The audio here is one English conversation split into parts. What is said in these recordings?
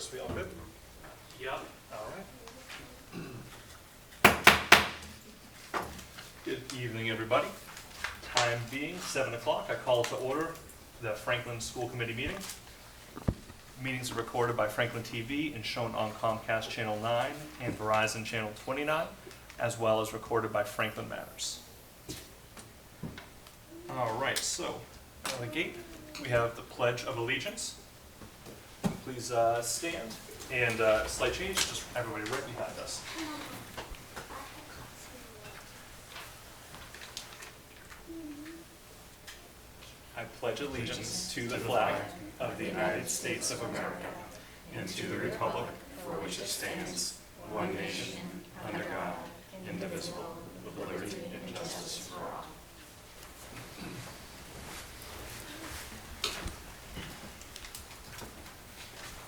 Chris, we all good? Yep. All right. Good evening, everybody. Time being 7 o'clock, I call to order the Franklin School Committee meeting. Meetings are recorded by Franklin TV and shown on Comcast Channel 9 and Verizon Channel 29, as well as recorded by Franklin Matters. All right, so on the gate, we have the Pledge of Allegiance. Please stand. And slight change, just everybody right behind us. I pledge allegiance to the flag of the United States of America and to the republic for which it stands, one nation, under God, indivisible, with liberty and justice for all.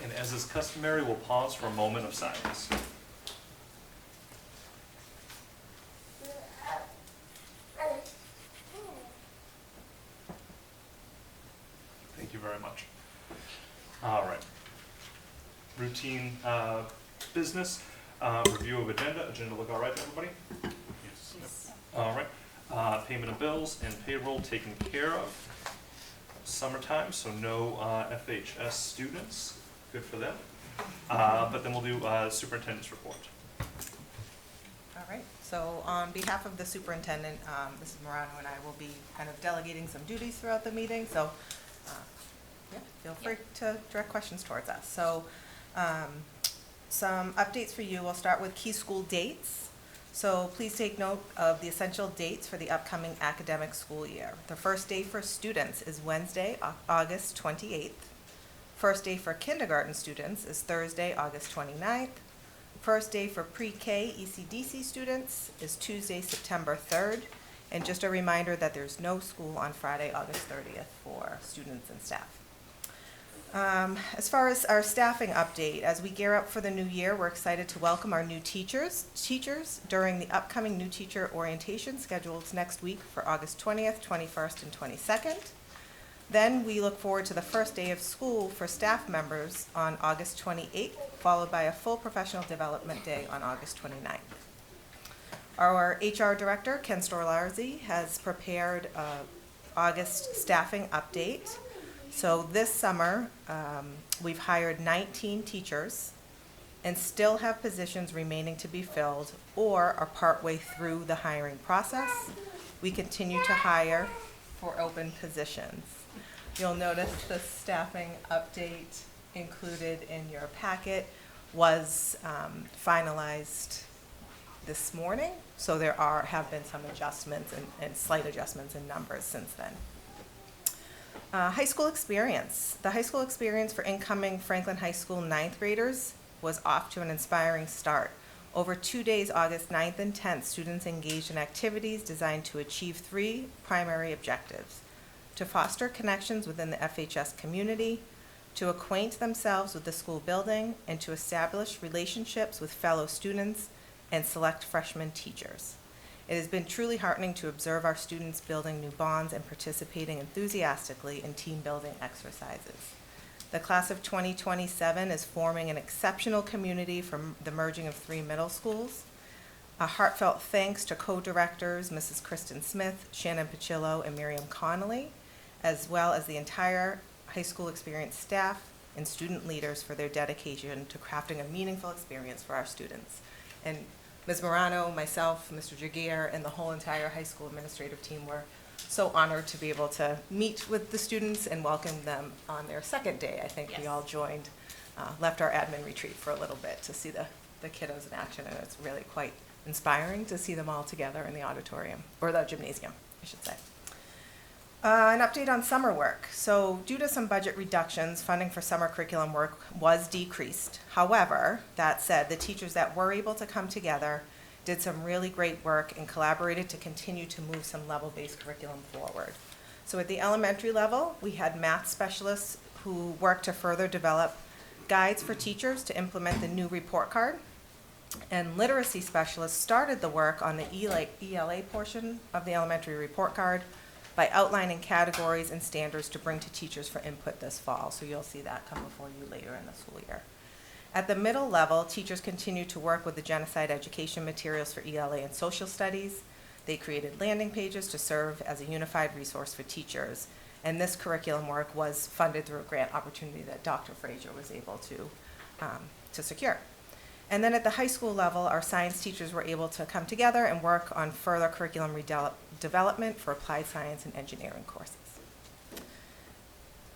And as is customary, we'll pause for a moment of silence. Thank you very much. All right. Routine business, review of agenda. Agenda look all right to everybody? Yes. All right. Payment of bills and payroll taken care of. Summertime, so no FHS students. Good for them. But then we'll do superintendent's report. All right, so on behalf of the superintendent, Mrs. Morano and I will be kind of delegating some duties throughout the meeting, so yeah, feel free to direct questions towards us. So some updates for you. We'll start with key school dates. So please take note of the essential dates for the upcoming academic school year. The first day for students is Wednesday, August 28th. First day for kindergarten students is Thursday, August 29th. First day for pre-K ECDC students is Tuesday, September 3rd. And just a reminder that there's no school on Friday, August 30th for students and staff. As far as our staffing update, as we gear up for the new year, we're excited to welcome our new teachers during the upcoming new teacher orientation scheduled next week for August 20th, 21st, and 22nd. Then we look forward to the first day of school for staff members on August 28th, followed by a full professional development day on August 29th. Our HR director, Ken Storlarzi, has prepared an August staffing update. So this summer, we've hired 19 teachers and still have positions remaining to be filled or are partway through the hiring process. We continue to hire for open positions. You'll notice the staffing update included in your packet was finalized this morning, so there have been some adjustments and slight adjustments in numbers since then. High school experience. The high school experience for incoming Franklin High School 9th graders was off to an inspiring start. Over 2 days, August 9th and 10th, students engaged in activities designed to achieve 3 primary objectives: to foster connections within the FHS community, to acquaint themselves with the school building, and to establish relationships with fellow students and select freshman teachers. It has been truly heartening to observe our students building new bonds and participating enthusiastically in team-building exercises. The class of 2027 is forming an exceptional community from the merging of 3 middle schools. A heartfelt thanks to co-directors Mrs. Kristen Smith, Shannon Pacillo, and Miriam Connolly, as well as the entire high school experience staff and student leaders for their dedication to crafting a meaningful experience for our students. And Ms. Morano, myself, Mr. Jagier, and the whole entire high school administrative team were so honored to be able to meet with the students and welcome them on their second day. I think we all joined, left our admin retreat for a little bit to see the kiddos in action, and it's really quite inspiring to see them all together in the auditorium, or the gymnasium, I should say. An update on summer work. So due to some budget reductions, funding for summer curriculum work was decreased. However, that said, the teachers that were able to come together did some really great work and collaborated to continue to move some level-based curriculum forward. So at the elementary level, we had math specialists who worked to further develop guides for teachers to implement the new report card. And literacy specialists started the work on the ELA portion of the elementary report card by outlining categories and standards to bring to teachers for input this fall. So you'll see that come before you later in the school year. At the middle level, teachers continue to work with the genocide education materials for ELA and social studies. They created landing pages to serve as a unified resource for teachers. And this curriculum work was funded through a grant opportunity that Dr. Frazier was able to secure. And then at the high school level, our science teachers were able to come together and work on further curriculum development for applied science and engineering courses.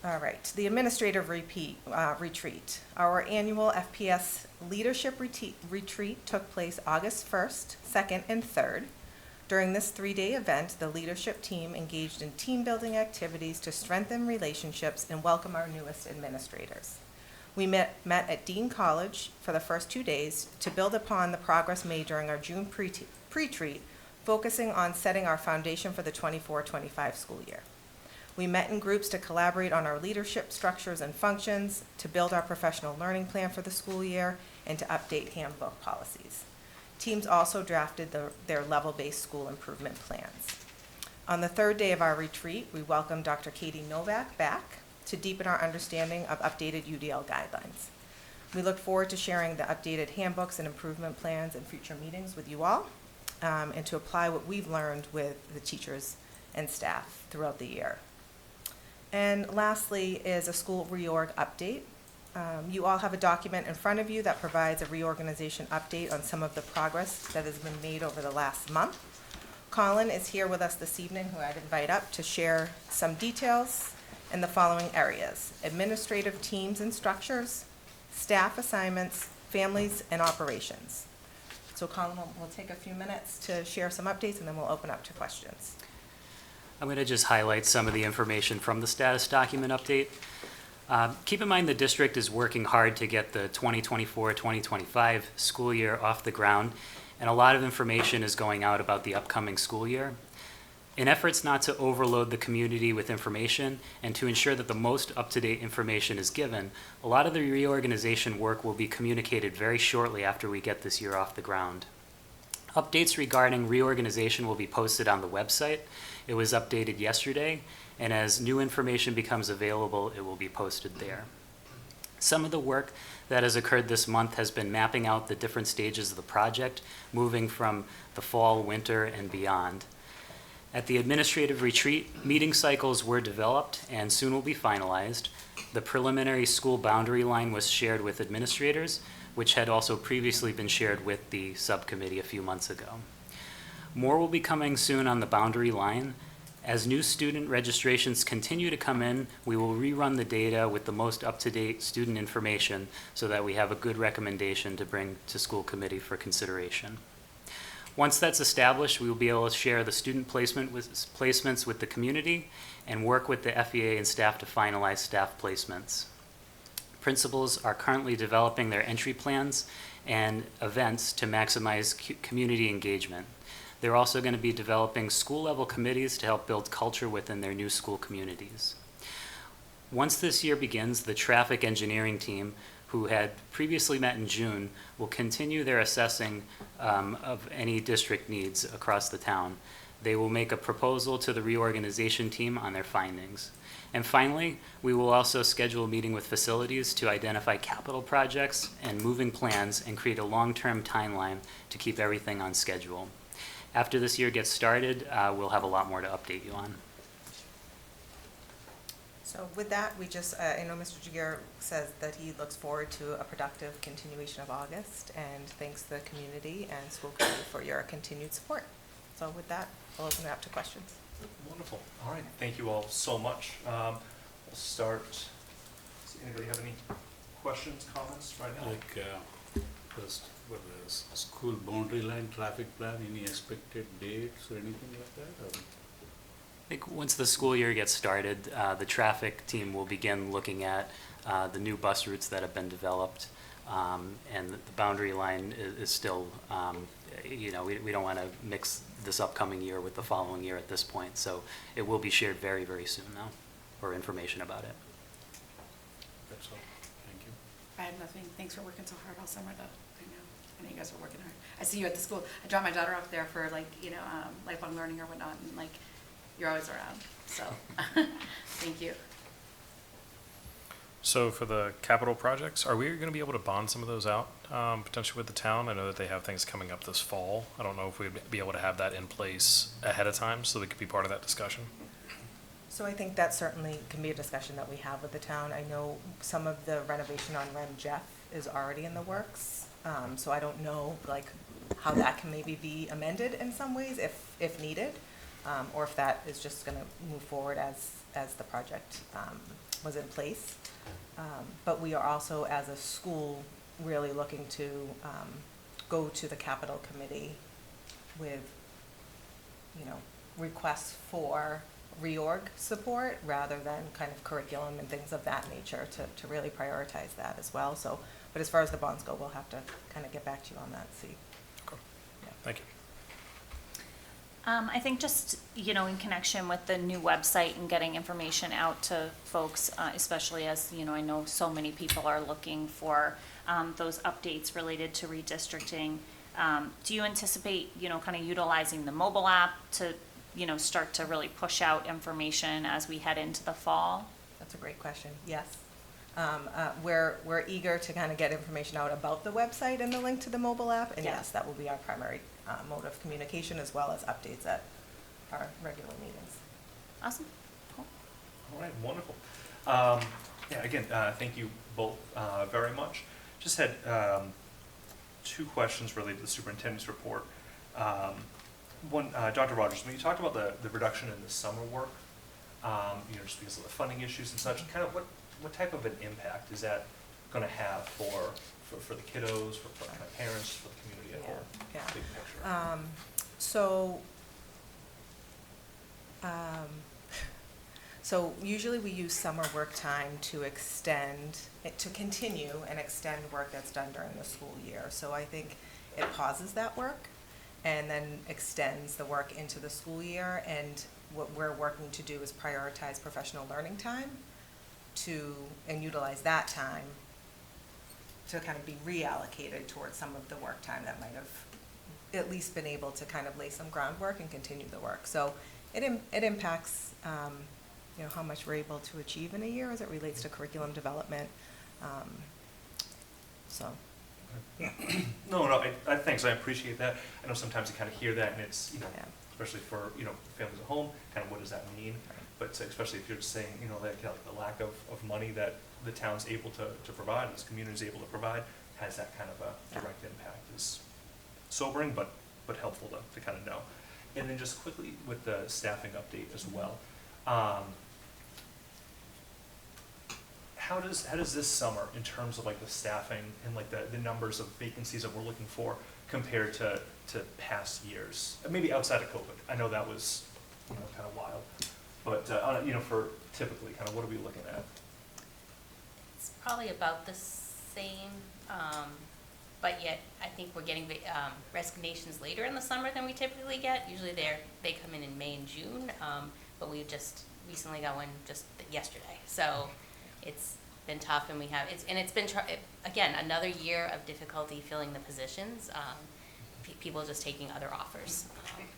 All right, the administrative retreat. Our annual FPS leadership retreat took place August 1st, 2nd, and 3rd. During this 3-day event, the leadership team engaged in team building activities to strengthen relationships and welcome our newest administrators. We met at Dean College for the first 2 days to build upon the progress made during our June pre-treat, focusing on setting our foundation for the 24-25 school year. We met in groups to collaborate on our leadership structures and functions, to build our professional learning plan for the school year, and to update handbook policies. Teams also drafted their level-based school improvement plans. On the 3rd day of our retreat, we welcomed Dr. Katie Novak back to deepen our understanding of updated UDL guidelines. We look forward to sharing the updated handbooks and improvement plans in future meetings with you all, and to apply what we've learned with the teachers and staff throughout the year. And lastly is a school reorg update. You all have a document in front of you that provides a reorganization update on some of the progress that has been made over the last month. Colin is here with us this evening, who I'd invite up to share some details in the following areas: administrative teams and structures, staff assignments, families, and operations. So Colin will take a few minutes to share some updates, and then we'll open up to questions. I'm going to just highlight some of the information from the status document update. Keep in mind the district is working hard to get the 2024-2025 school year off the ground, and a lot of information is going out about the upcoming school year. In efforts not to overload the community with information and to ensure that the most up-to-date information is given, a lot of the reorganization work will be communicated very shortly after we get this year off the ground. Updates regarding reorganization will be posted on the website. It was updated yesterday, and as new information becomes available, it will be posted there. Some of the work that has occurred this month has been mapping out the different stages of the project, moving from the fall, winter, and beyond. At the administrative retreat, meeting cycles were developed and soon will be finalized. The preliminary school boundary line was shared with administrators, which had also previously been shared with the subcommittee a few months ago. More will be coming soon on the boundary line. As new student registrations continue to come in, we will rerun the data with the most up-to-date student information so that we have a good recommendation to bring to school committee for consideration. Once that's established, we will be able to share the student placements with the community and work with the FEA and staff to finalize staff placements. Principals are currently developing their entry plans and events to maximize community engagement. They're also going to be developing school-level committees to help build culture within their new school communities. Once this year begins, the traffic engineering team, who had previously met in June, will continue their assessing of any district needs across the town. They will make a proposal to the reorganization team on their findings. And finally, we will also schedule a meeting with facilities to identify capital projects and moving plans and create a long-term timeline to keep everything on schedule. After this year gets started, we'll have a lot more to update you on. So with that, I know Mr. Jaguar says that he looks forward to a productive continuation of August and thanks the community and school committee for your continued support. So with that, I'll open it up to questions. Wonderful. All right, thank you all so much. We'll start. Does anybody have any questions, comments right now? First, what is school boundary line traffic plan, any expected dates or anything like that? Or? I think once the school year gets started, the traffic team will begin looking at the new bus routes that have been developed, and the boundary line is still, we don't want to mix this upcoming year with the following year at this point, so it will be shared very, very soon now, or information about it. That's all. Thank you. I have nothing. Thanks for working so hard all summer, though. I know you guys are working hard. I see you at the school. I drop my daughter off there for lifelong learning or whatnot, and you're always around. So, thank you. So for the capital projects, are we going to be able to bond some of those out, potentially with the town? I know that they have things coming up this fall. I don't know if we'd be able to have that in place ahead of time so they could be part of that discussion. So I think that certainly can be a discussion that we have with the town. I know some of the renovation on Ren Jeff is already in the works. So I don't know, like, how that can maybe be amended in some ways if needed, or if that is just gonna move forward as the project, was in place. But we are also, as a school, really looking to, go to the capital committee with, requests for reorg support rather than kind of curriculum and things of that nature to really prioritize that as well. So, but as far as the bonds go, we'll have to kind of get back to you on that, see. Okay. Yeah. Thank you. I think just, in connection with the new website and getting information out to folks, especially as, I know so many people are looking for those updates related to redistricting. Do you anticipate, kind of utilizing the mobile app to, start to really push out information as we head into the fall? That's a great question, yes. We're eager to kind of get information out about the website and the link to the mobile app, and Yeah. yes, that will be our primary mode of communication as well as updates at our regular meetings. Awesome. Cool. All right, wonderful. Yeah, again, thank you both very much. Just had two questions related to the superintendent's report. One, Dr. Rogers, when you talked about the reduction in the summer work, just because of the funding issues and such, kind of what type of an impact is that going to have for the kiddos, for kind of parents, for the community at whole? Yeah. Big picture. So usually we use summer work time to continue and extend work that's done during the school year. So I think it pauses that work and then extends the work into the school year. And what we're working to do is prioritize professional learning time and utilize that time to kind of be reallocated towards some of the work time that might have at least been able to kind of lay some groundwork and continue the work. So it impacts, how much we're able to achieve in a year as it relates to curriculum development. Yeah. No, thanks, I appreciate that. I know sometimes you kind of hear that and it's, Yeah. especially for, families at home, kind of what does that mean? But especially if you're just saying, like the lack of money that the town's able to provide, this community's able to provide, has that kind of a direct impact is sobering, but helpful to kind of know. And then just quickly with the staffing update as well. How does this summer, in terms of like the staffing and like the numbers of vacancies that we're looking for compared to past years? Maybe outside of COVID. I know that was, kind of wild. But, for typically, kind of what are we looking at? It's probably about the same, but yet I think we're getting resignations later in the summer than we typically get. Usually they come in May and June, but we just recently got one just yesterday. So it's been tough, and it's been again another year of difficulty filling the positions. People just taking other offers,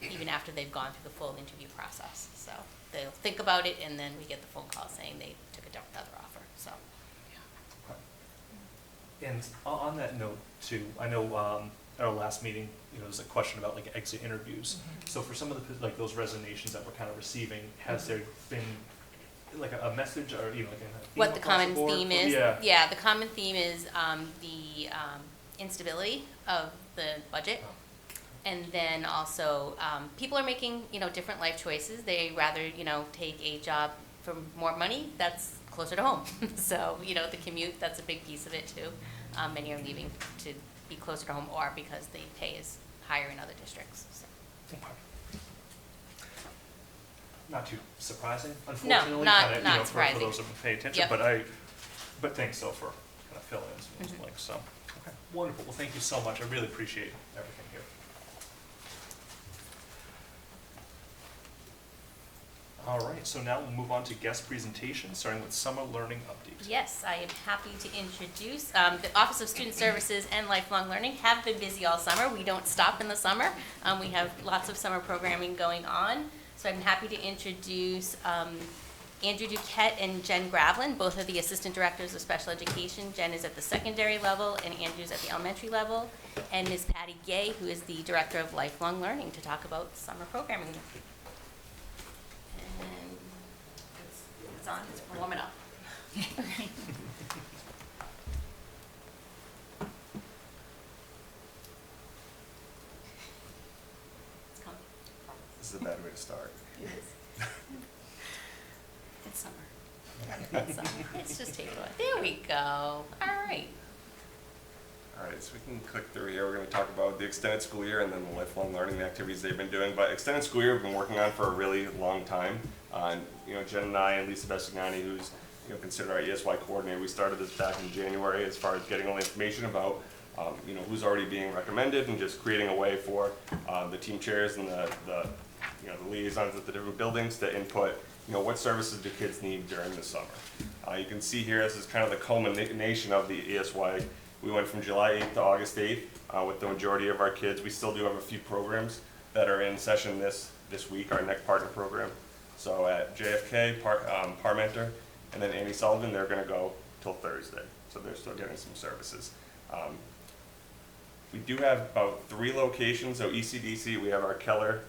even after they've gone through the full interview process. So they'll think about it, and then we get the phone call saying they took another offer. So. And on that note too, I know at our last meeting, there was a question about like exit interviews. Mm-hmm. So for some of the like those resignations that we're kind of receiving, has there been like a message or like a theme What the across common board? theme is? Yeah. The common theme is the instability of the budget. And then also, people are making, different life choices. They rather, take a job for more money that's closer to home. So, the commute, that's a big piece of it too. Many are leaving to be closer to home or because the pay is higher in other districts. So. Okay. Not too surprising, unfortunately. not kinda, for surprising. those who pay attention, Yep. but thanks though for kind of filling in some of those blanks. So, okay, wonderful. Well, thank you so much. I really appreciate everything here. All right, so now we'll move on to guest presentations, starting with summer learning update. Yes, I am happy to introduce, the Office of Student Services and Lifelong Learning have been busy all summer. We don't stop in the summer. We have lots of summer programming going on. So I'm happy to introduce Andrew Duquette and Jen Gravlin, both are the Assistant Directors of Special Education. Jen is at the secondary level and Andrew's at the elementary level. And Ms. Patty Gay, who is the Director of Lifelong Learning, to talk about summer programming. And it's on, it's warming up. It's coming. This is a bad way to start. It is. It's summer. It's summer. Let's just take it away. There we go. All right. All right, so we can click through here. We're going to talk about the extended school year and then the lifelong learning activities they've been doing. But extended school year we've been working on for a really long time. And Jen and I and Lisa Bestignani, who's considered our ESY coordinator, we started this back in January as far as getting all the information about who's already being recommended and just creating a way for the team chairs and the liaisons at the different buildings to input what services do kids need during the summer. You can see here this is kind of the culmination of the ESY. We went from July 8th to August 8th with the majority of our kids. We still do have a few programs that are in session this week, our NEC partner program. So at JFK, Parmenter, and then Annie Sullivan, they're going to go till Thursday. So they're still getting some services. We do have about 3 locations. So ECDC, we have our Keller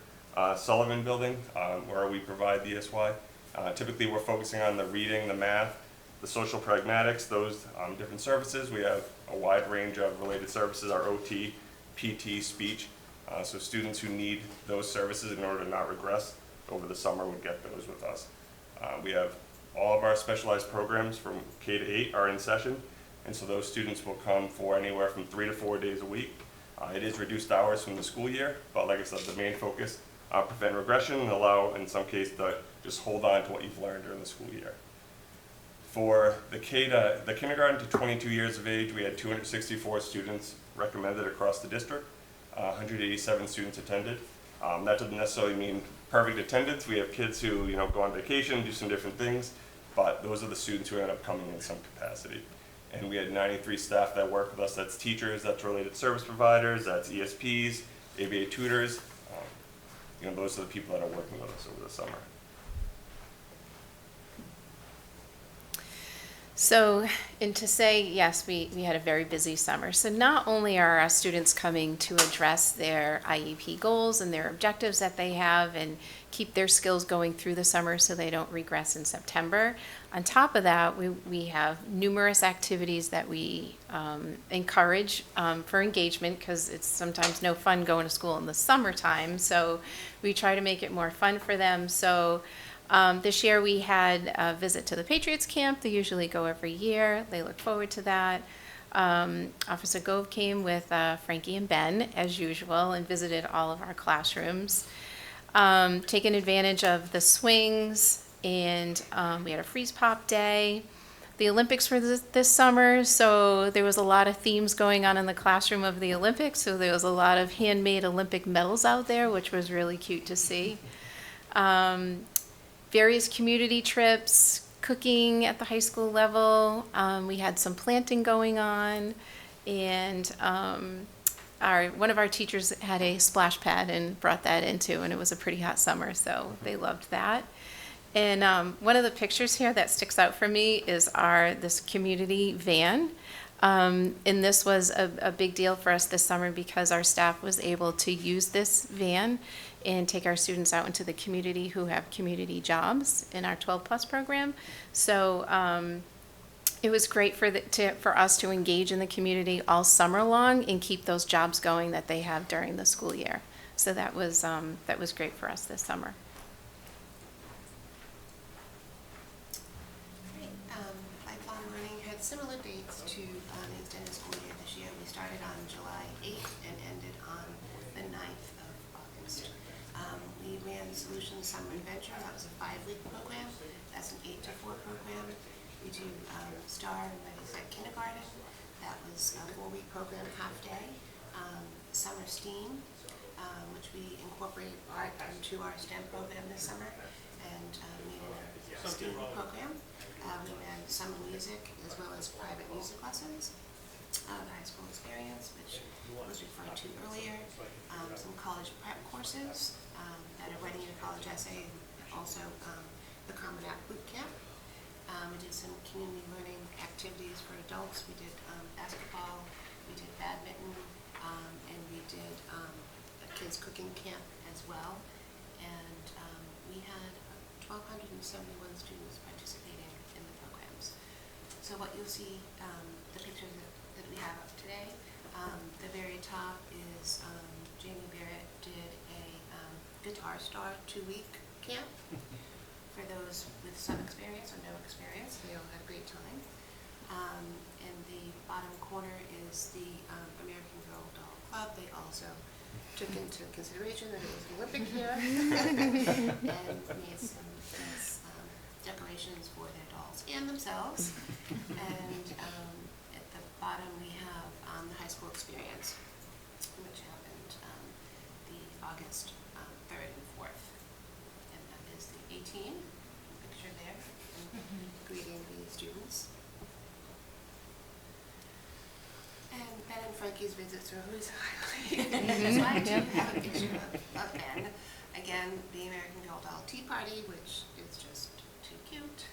Sullivan building where we provide the ESY. Typically we're focusing on the reading, the math, the social pragmatics, those different services. We have a wide range of related services, our OT, PT, speech. So students who need those services in order to not regress over the summer would get those with us. We have all of our specialized programs from K to 8 are in session, and so those students will come for anywhere from 3 to 4 days a week. It is reduced hours from the school year, but like I said, the main focus, prevent regression and allow, in some cases, to just hold on to what you've learned during the school year. For the kindergarten to 22 years of age, we had 264 students recommended across the district. 187 students attended. That doesn't necessarily mean perfect attendance. We have kids who go on vacation, do some different things, but those are the students who end up coming in some capacity. And we had 93 staff that work with us. That's teachers, that's related service providers, that's ESPs, ABA tutors. Those are the people that are working with us over the summer. So, and to say, yes, we had a very busy summer. So not only are our students coming to address their IEP goals and their objectives that they have and keep their skills going through the summer so they don't regress in September, on top of that, we have numerous activities that we encourage for engagement, because it's sometimes no fun going to school in the summertime. So we try to make it more fun for them. So this year we had a visit to the Patriots camp. They usually go every year. They look forward to that. Officer Gove came with Frankie and Ben, as usual, and visited all of our classrooms. Taking advantage of the swings, and we had a freeze pop day. The Olympics were this summer, so there was a lot of themes going on in the classroom of the Olympics. So there was a lot of handmade Olympic medals out there, which was really cute to see. Various community trips, cooking at the high school level. We had some planting going on, and one of our teachers had a splash pad and brought that into, and it was a pretty hot summer, so they loved that. And one of the pictures here that sticks out for me is this community van. And this was a big deal for us this summer because our staff was able to use this van and take our students out into the community who have community jobs in our 12+ program. So it was great for us to engage in the community all summer long and keep those jobs going that they have during the school year. So that was great for us this summer. Lifelong Learning had similar dates to the extended school year this year. We started on July 8th and ended on the 9th of August. We ran Solutions Summer Adventure. That was a 5-week program. That's an 8 to 4 program. We do STAR and Ready Set Kindergarten. That was a 4-week program, half day. Summer STEAM, which we incorporated art into our STEM program this summer and made it a STEAM program. We ran summer music as well as private music lessons. The high school experience, which was referred to earlier. Some college prep courses that are writing your college essay, and also the Common App Boot Camp. We did some community learning activities for adults. We did basketball, we did badminton, and we did a kids cooking camp as well. And we had 1,271 students participating in the programs. So what you'll see, the pictures that we have up today, the very top is Jamie Barrett did a Guitar Star 2-week camp for those with some experience or no experience. They all had a great time. In the bottom corner is the American Girl Doll Club. They also took into consideration that it was an Olympic year and made some nice decorations for their dolls and themselves. And at the bottom we have the high school experience, which happened the August 3rd and 4th. And that is the 18 picture there, greeting the students. And Ben and Frankie's visits are always highlighted. So I do have a picture of Ben. Again, the American Girl Doll Tea Party, which is just too cute.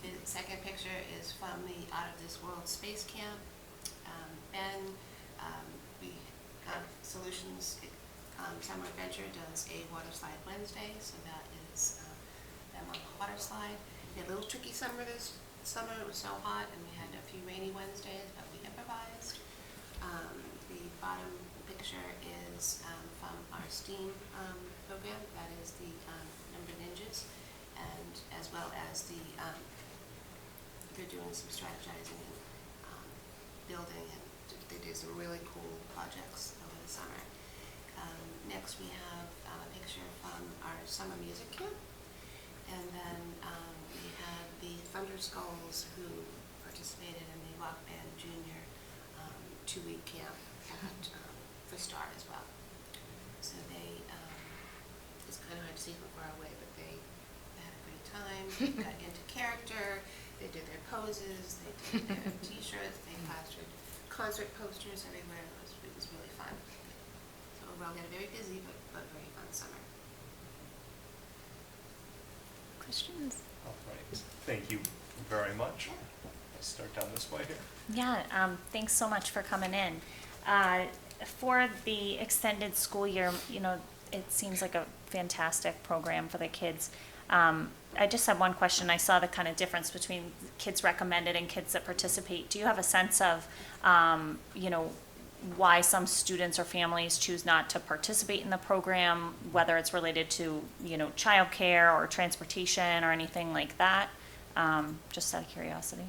The second picture is from the Out of This World Space Camp. Ben, we have Solutions Summer Adventure does a water slide Wednesday, so that is them on the water slide. We had a little tricky summer this summer. It was so hot, and we had a few rainy Wednesdays, but we improvised. The bottom picture is from our STEAM program. That is the Number Ninjas, and as well as the they're doing some strategizing and building, and they did some really cool projects over the summer. Next we have a picture from our summer music camp, and then we had the Thunder Skulls who participated in the Rock Band Junior 2-week camp at for Start as well. So they, it's kind of hard to see from far away, but they had a great time. They got into character. They did their poses. They did their T-shirts. They plastered concert posters everywhere. It was really fun. So overall, we had a very busy but very fun summer. Questions? All right, thank you very much. Let's start down this way here. Yeah, thanks so much for coming in. For the extended school year, you know, it seems like a fantastic program for the kids. I just have one question. I saw the kind of difference between kids recommended and kids that participate. Do you have a sense of, you know, why some students or families choose not to participate in the program, whether it's related to, you know, childcare or transportation or anything like that? Just out of curiosity.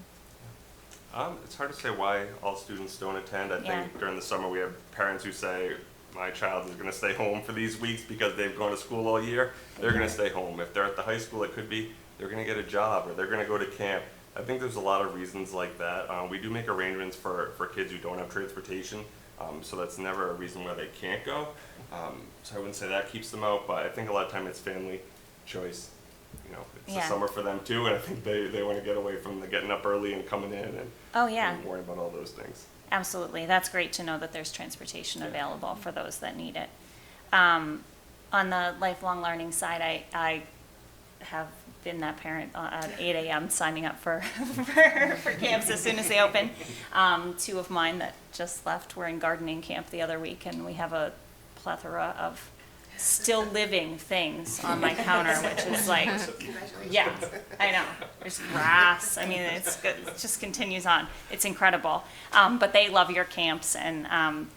It's hard to say why all students don't attend. I think during the summer we have parents who say, my child is going to stay home for these weeks because they've gone to school all year. They're going to stay home. If they're at the high school, it could be they're going to get a job or they're going to go to camp. I think there's a lot of reasons like that. We do make arrangements for kids who don't have transportation, so that's never a reason why they can't go. So I wouldn't say that keeps them out, but I think a lot of time it's family choice. You know, it's the summer for them too, and I think they want to get away from the getting up early and coming in and, and worrying about all those things. Absolutely. That's great to know that there's transportation available for those that need it. On the lifelong learning side, I have been that parent at 8 a.m. signing up for camps as soon as they open. Two of mine that just left were in gardening camp the other week, and we have a plethora of still living things on my counter, which is like, yeah, I know. There's grass. I mean, it's good. It just continues on. It's incredible. But they love your camps and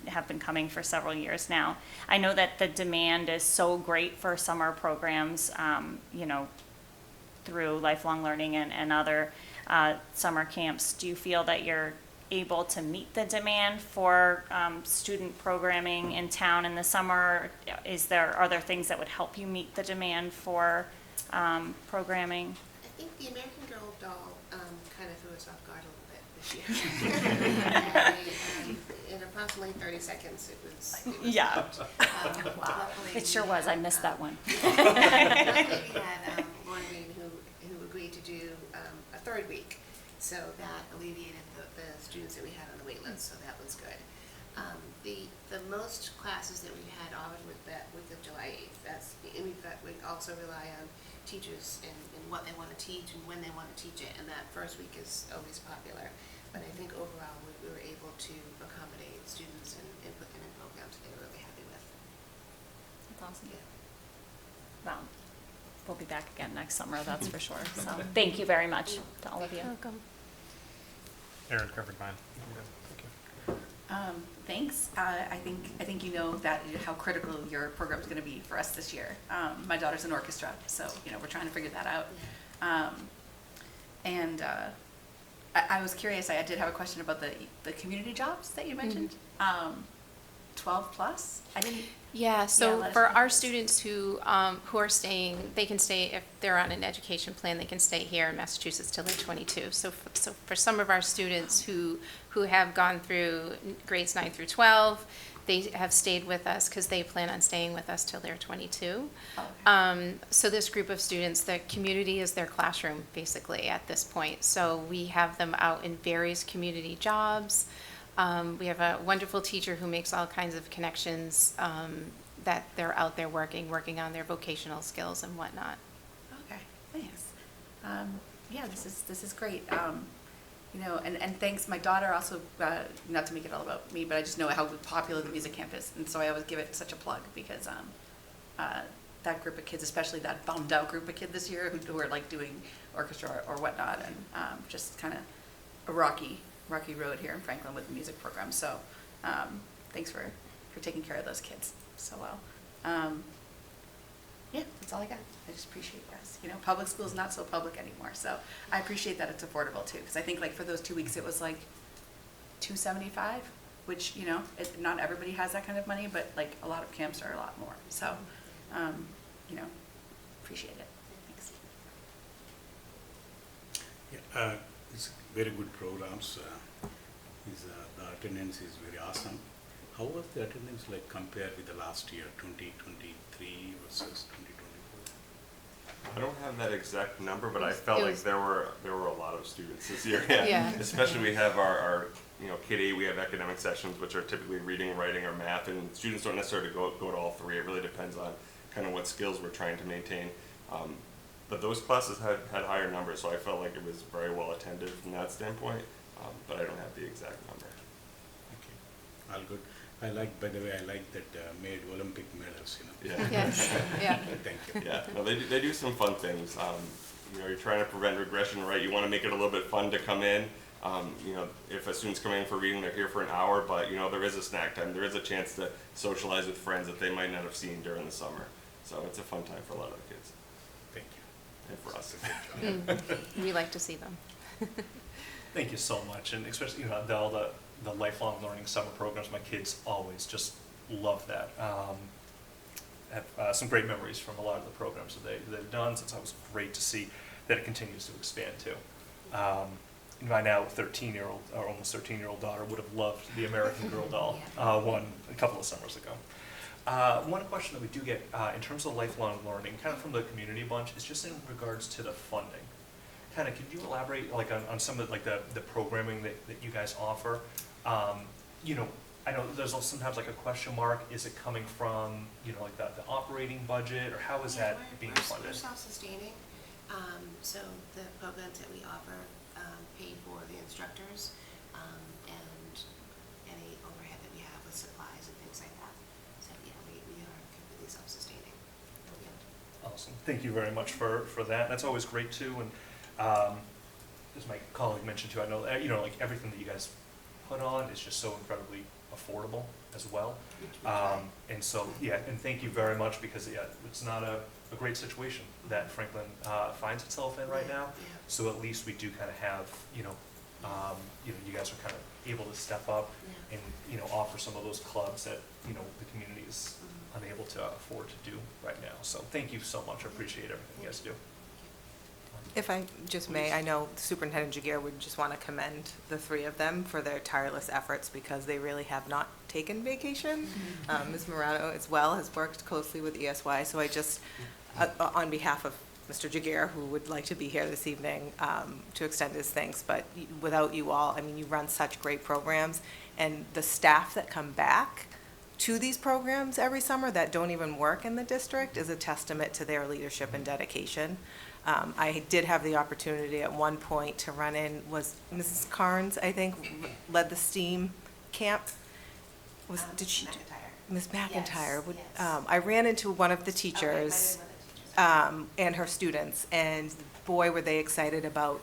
have been coming for several years now. I know that the demand is so great for summer programs, you know, through Lifelong Learning and other summer camps. Do you feel that you're able to meet the demand for student programming in town in the summer? Are there things that would help you meet the demand for programming? I think the American Girl doll kind of threw us off guard a little bit this year. In approximately 30 seconds, it was yeah. Wow. It sure was. I missed that one. Luckily, we had Lauren Green who agreed to do a third week, so that alleviated the students that we had on the wait list, so that was good. The most classes that we had are with that week of July 8th. We also rely on teachers and what they want to teach and when they want to teach it, and that first week is always popular. But I think overall, we were able to accommodate students and put them in programs that they were really happy with. That's awesome. Yeah. Well, we'll be back again next summer, that's for sure. So thank you very much to all of you. Welcome. Aaron covered mine. Thanks. I think you know that how critical your program is going to be for us this year. My daughter's in orchestra, so we're trying to figure that out. I was curious. I did have a question about the community jobs that you mentioned. 12 plus. I didn't. Yeah, so let us for know, our please. students who are staying, they can stay, if they're on an education plan, they can stay here in Massachusetts till they're 22. So for some of our students who have gone through grades 9 through 12, they have stayed with us because they plan on staying with us till they're 22. Okay. So this group of students, the community is their classroom, basically, at this point. So we have them out in various community jobs. We have a wonderful teacher who makes all kinds of connections that they're out there working on their vocational skills and whatnot. Okay, thanks. Yeah, this is great. And thanks, my daughter also, not to make it all about me, but I just know how popular the music camp is, and so I always give it such a plug because that group of kids, especially that bummed out group of kids this year who are like doing orchestra or whatnot, and just kind of a rocky road here in Franklin with the music program. So thanks for taking care of those kids so well. Yeah, that's all I got. I just appreciate you guys. Public school is not so public anymore, so I appreciate that it's affordable too, because I think like for those 2 weeks it was like $275, which not everybody has that kind of money, but like a lot of camps are a lot more. So appreciate it. Thanks. Yeah, it's very good programs. The attendance is very awesome. How was the attendance like compared with the last year, 2023 versus 2024? I don't have that exact number, but I felt It like was- there were a lot of students this year. Yeah. Especially we have our K-8, we have academic sessions, which are typically reading, writing, or math, and students don't necessarily go to all three. It really depends on kind of what skills we're trying to maintain. But those classes had higher numbers, so I felt like it was very well attended from that standpoint, but I don't have the exact number. Okay, all good. By the way, I like that made Olympic medals, Yeah. Yes, yeah. Thank you. Yeah, no, they do some fun things. You're trying to prevent regression, right? You want to make it a little bit fun to come in. If a student's coming in for reading, they're here for an hour, but there is a snack time. There is a chance to socialize with friends that they might not have seen during the summer. So it's a fun time for a lot of the kids Thank you. and for us. We like to see them. Thank you so much, and especially all the lifelong learning summer programs. My kids always just love that. Have some great memories from a lot of the programs that they've done. So it's always great to see that it continues to expand too. My now 13-year-old or almost 13-year-old daughter would have loved the American Girl doll one a couple of summers ago. One question that we do get in terms of lifelong learning, kind of from the community bunch, is just in regards to the funding. Kind of, could you elaborate on some of the programming that you guys offer? I know there's also sometimes a question mark. Is it coming from the operating budget, or how is that being funded? We're self-sustaining, so the programs that we offer pay for the instructors and any overhead that we have with supplies and things like that. So yeah, we are completely self-sustaining. Yeah. Awesome. Thank you very much for that. That's always great too. And as my colleague mentioned too, I know everything that you guys put on is just so incredibly affordable as well. And so and thank you very much, because it's not a great situation that Franklin finds itself in right now. Yeah. So at least we do kind of have you guys are kind of able to step up Yeah. and offer some of those clubs that the community is unable to afford to do right now. So thank you so much. I appreciate everything you guys do. If I just may, I know Superintendent Jaguar would just want to commend the three of them for their tireless efforts, because they really have not taken vacation. Ms. Morano as well has worked closely with ESY, so I just, on behalf of Mr. Jaguar, who would like to be here this evening, to extend his thanks, but without you all, I mean, you run such great programs, And the staff that come back to these programs every summer that don't even work in the district is a testament to their leadership and dedication. I did have the opportunity at one point to run in, was Mrs. Carnes, I think, led the STEAM camp? Did she? McIntyre. Ms. McIntyre. Yes, Would- yes. I ran into one of the Okay, teachers might have been one of the teachers. and her students, and boy, were they excited about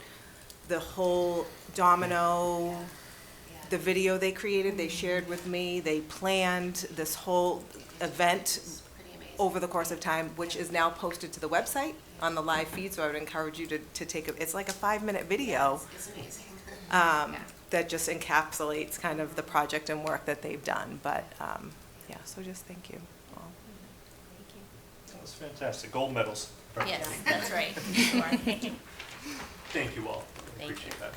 the whole domino, Yeah. the video they created, they shared with me, they planned this whole event It's pretty amazing. over the course of time, which is now posted to the website on the live feed, so I would encourage you to take it's like a 5-minute video It's amazing. that just encapsulates kind of the project and work that they've done, but, yeah, so just thank you all. That was fantastic. Gold medals. Yes, that's right. Sure. Thank you all. Thank Appreciate you. that.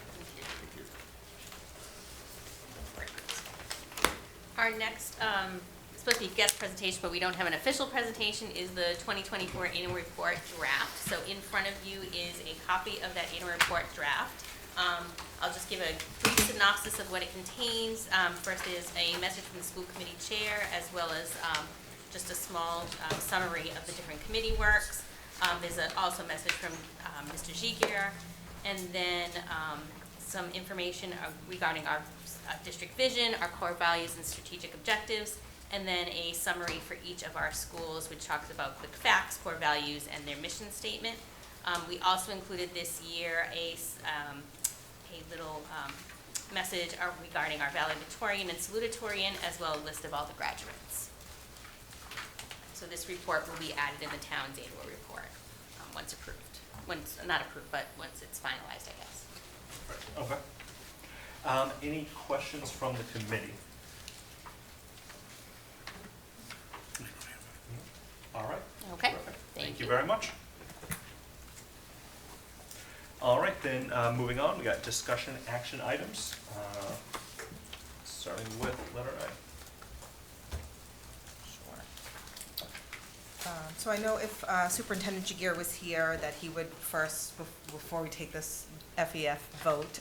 Our next, supposed to be guest presentation, but we don't have an official presentation, is the 2024 annual report draft. So in front of you is a copy of that annual report draft. I'll just give a brief synopsis of what it contains. First is a message from the school committee chair, as well as just a small summary of the different committee works. There's also a message from Mr. Giger, and then some information regarding our district vision, our core values and strategic objectives, and then a summary for each of our schools, which talks about quick facts, core values, and their mission statement. We also included this year a little message regarding our valedictorian and salutatorian, as well as a list of all the graduates. So this report will be added in the town's annual report, once approved. Once, not approved, but once it's finalized, I guess. Okay. Any questions from the committee? All right. Okay, Perfect. thank Thank you you. very much. All right, then, moving on, we got discussion action items, starting with letter A. So I know if Superintendent Jagier was here, that he would first, before we take this FEF vote,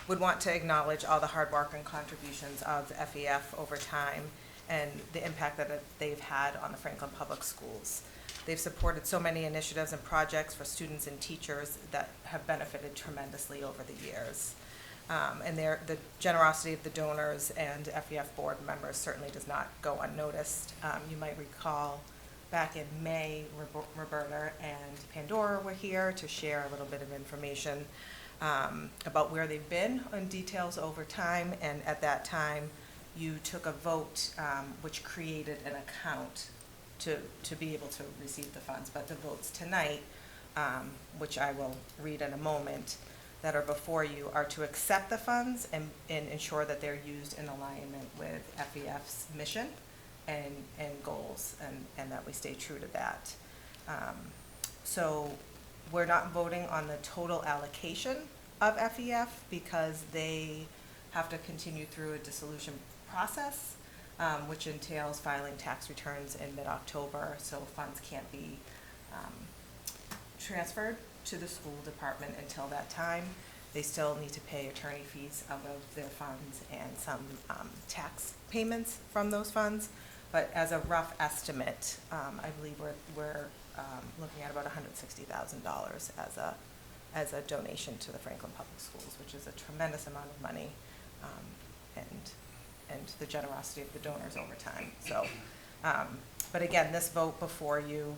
would want to acknowledge all the hard work and contributions of the FEF over time and the impact that they've had on the Franklin Public Schools. They've supported so many initiatives and projects for students and teachers that have benefited tremendously over the years. And the generosity of the donors and FEF board members certainly does not go unnoticed. You might recall back in May, Roberta and Pandora were here to share a little bit of information about where they've been on details over time. And at that time, you took a vote which created an account to be able to receive the funds. But the votes tonight, which I will read in a moment, that are before you are to accept the funds and ensure that they're used in alignment with FEF's mission and goals, and that we stay true to that. So we're not voting on the total allocation of FEF because they have to continue through a dissolution process, which entails filing tax returns in mid-October, so funds can't be transferred to the school department until that time. They still need to pay attorney fees out of their funds and some tax payments from those funds. But as a rough estimate, I believe we're looking at about $160,000 as a donation to the Franklin Public Schools, which is a tremendous amount of money, and the generosity of the donors over time. So, but again, this vote before you,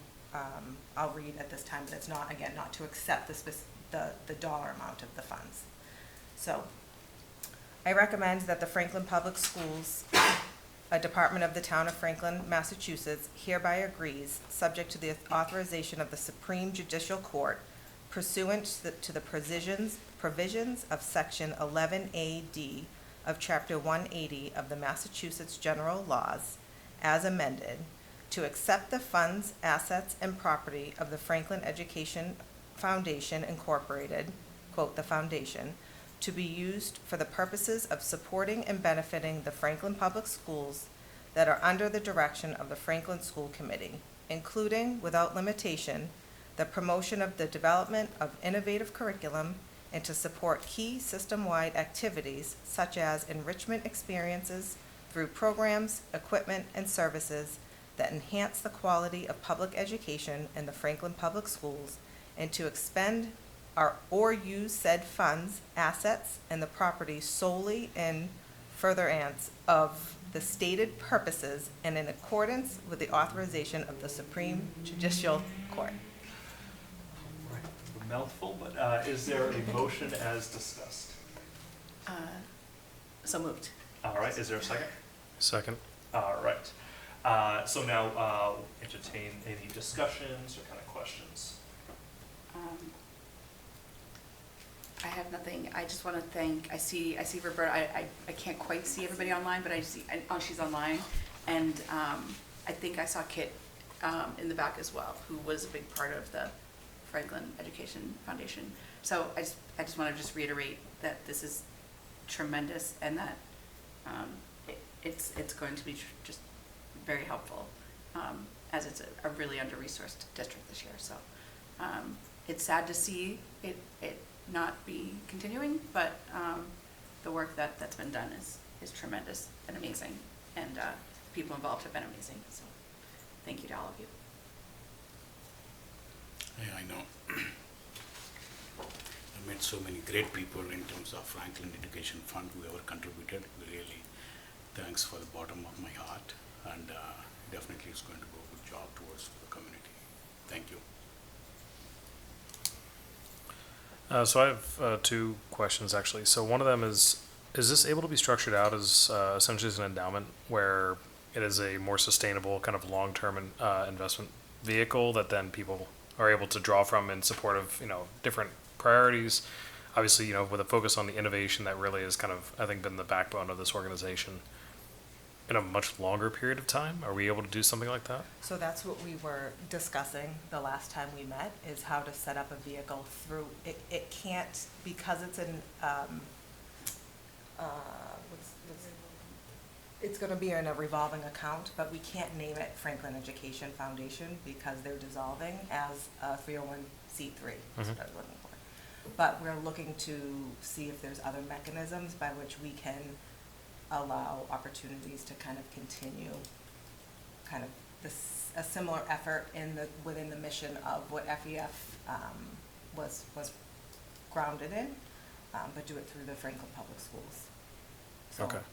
I'll read at this time, but it's not, again, not to accept the dollar amount of the funds. So, I recommend that the Franklin Public Schools, a department of the town of Franklin, Massachusetts, hereby agrees, subject to the authorization of the Supreme Judicial Court, pursuant to the provisions of Section 11A-D of Chapter 180 of the Massachusetts General Laws, as amended, to accept the funds, assets, and property of the Franklin Education Foundation Incorporated, quote, the foundation, to be used for the purposes of supporting and benefiting the Franklin Public Schools that are under the direction of the Franklin School Committee, including, without limitation, the promotion of the development of innovative curriculum and to support key system-wide activities such as enrichment experiences through programs, equipment, and services that enhance the quality of public education in the Franklin Public Schools, and to expend or use said funds, assets, and the property solely in furtherance of the stated purposes and in accordance with the authorization of the Supreme Judicial Court. Right, a mouthful, but is there a motion as discussed? So moved. All right, is there a second? Second. All right. So now entertain any discussions or kind of questions. I have nothing. I just want to thank, I see Roberta, I can't quite see everybody online, but she's online. And I think I saw Kit in the back as well, who was a big part of the Franklin Education Foundation. So I just want to just reiterate that this is tremendous, and that it's going to be just very helpful, as it's a really under-resourced district this year. So it's sad to see it not be continuing, but the work that's been done is tremendous and amazing, and people involved have been amazing. So thank you to all of you. Yeah, I know. I met so many great people in terms of Franklin Education Fund, whoever contributed. Really, thanks for the bottom of my heart, and definitely it's going to go a good job towards the community. Thank you. So I have two questions actually. So one of them is this able to be structured out as essentially as an endowment where it is a more sustainable kind of long-term investment vehicle that then people are able to draw from in support of, different priorities? Obviously, with a focus on the innovation that really has kind of, I think, been the backbone of this organization in a much longer period of time. Are we able to do something like that? So that's what we were discussing the last time we met, is how to set up a vehicle through, it can't, because it's an, it's gonna be in a revolving account, but we can't name it Franklin Education Foundation because they're dissolving as a 301c3, that's what I was looking for. But we're looking to see if there's other mechanisms by which we can allow opportunities to kind of continue kind of a similar effort within the mission of what FEF was grounded in, but do it through the Franklin Public Schools. So, Okay.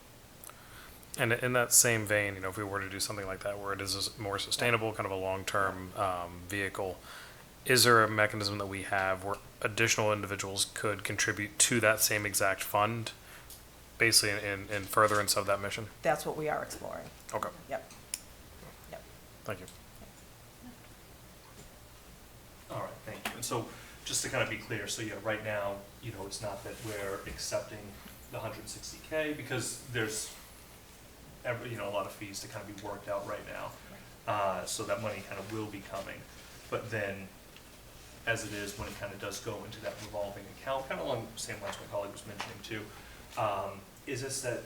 And in that same vein, if we were to do something like that, where it is a more sustainable, kind of a long-term vehicle, is there a mechanism that we have where additional individuals could contribute to that same exact fund, basically in furtherance of that mission? That's what we are exploring. Okay, Yep. thank you. All right, thank you. And so just to kind of be clear, so yeah, right now, it's not that we're accepting the 160K because there's a lot of fees to kind of be worked out right now. So that money kind of will be coming. But then, as it is, when it kind of does go into that revolving account, kind of along the same lines my colleague was mentioning too, is this that,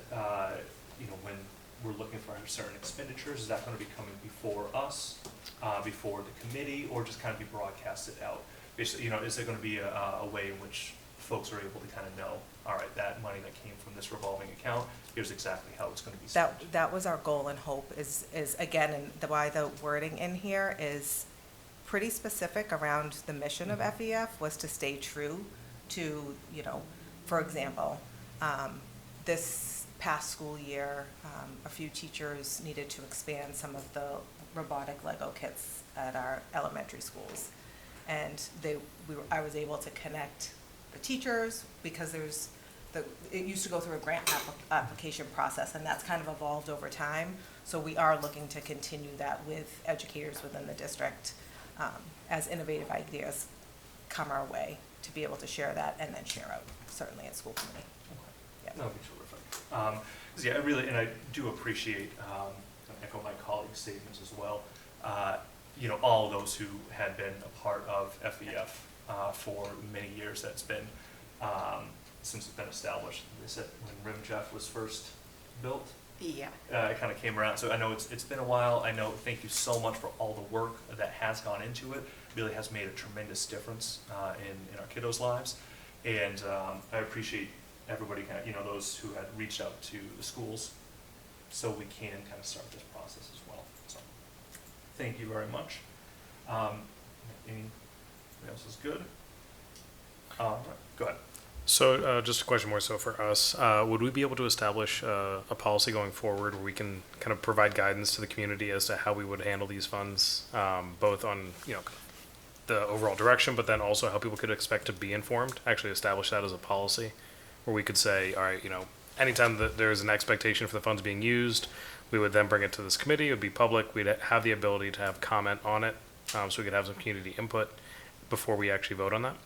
when we're looking for certain expenditures, is that going to be coming before us, before the committee, or just kind of be broadcasted out? Basically, is there going to be a way in which folks are able to kind of know, all right, that money that came from this revolving account, here's exactly how it's going to be spent? That was our goal and hope is again, and why the wording in here is pretty specific around the mission of FEF, was to stay true to, for example, this past school year, a few teachers needed to expand some of the robotic Lego kits at our elementary schools. And I was able to connect the teachers because it used to go through a grant application process, and that's kind of evolved over time. So we are looking to continue that with educators within the district as innovative ideas come our way, to be able to share that and then share out, certainly at school committee. Yeah. That would be terrific. 'Cause yeah, and I do appreciate, and echo my colleagues' statements as well, all those who had been a part of FEF for many years. That's been, since it's been established. They said when Rim Jeff was first built, Yeah. it kind of came around. So I know it's been a while. I know, thank you so much for all the work that has gone into it. Really has made a tremendous difference in our kiddos' lives. And I appreciate everybody, those who had reached out to the schools, so we can kind of start this process as well. So, thank you very much. Anything else is good? Right, go ahead. So just a question more so for us. Would we be able to establish a policy going forward where we can kind of provide guidance to the community as to how we would handle these funds, both on, the overall direction, but then also how people could expect to be informed, actually establish that as a policy where we could say, all right, anytime that there is an expectation for the funds being used, we would then bring it to this committee. It would be public. We'd have the ability to have comment on it, so we could have some community input before we actually vote on that.